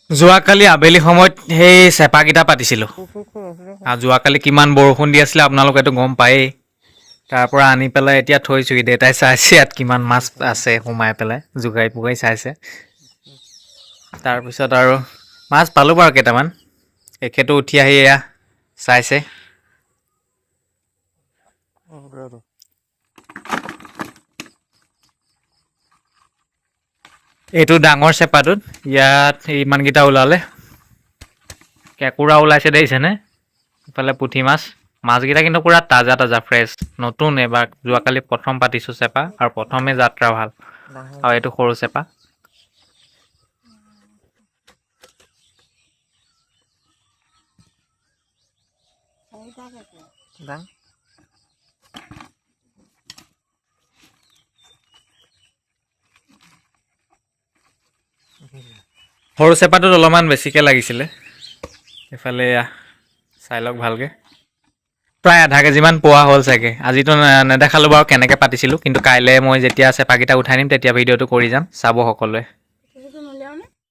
যোৱাকালি আবেলি সময়ত সেই চেপাকেইটা পাতিছিলোঁ আৰু যোৱাকালি কিমান বৰষুণ দি আছিলে আপোনালোকেতো গম পায়েই। তাৰ পৰা আনি পেলাই এতিয়া থৈছোঁহি। দেউতাই চাইছে ইয়াত কিমান মাছ আছে, সোমাই পেলাই জোকাৰি পোকাৰি চাইছে। তাৰপিছত আৰু মাছ পালোঁ বাৰু কেইটামান। এখেতো উঠি আহি এয়া চাইছে। এইটো ডাঙৰ চেপাটোত ইয়াত ইমানকেইটা ওলালে। কেঁকুৰা ওলাইছে দেখিছেনে? ইফালে পুঠি মাছ। মাছকেইটা কিন্তু পূৰা তাজা তাজা ফ্ৰেছ, নতুন। এবাৰ যোৱাকালি প্ৰথম পাতিছোঁ চেপা আৰু প্ৰথমে যাত্ৰা ভাল। আৰু এইটো সৰু চেপা। সৰু চেপাটোত অলপমান বেছিকৈ লাগিছিলে। এইফালে এয়া চাই লওক ভালকৈ। প্ৰায় আধা কেজিমান পোৱা হ'ল চাগে। আজিতো নেদেখালোঁ বাৰু কেনেকৈ পাতিছিলোঁ, কিন্তু কাইলৈ মই যেতিয়া চেপাকেইটা উঠাই নিম তেতিয়া ভিডিঅ'টো কৰি যাম, চাব সকলোৱে।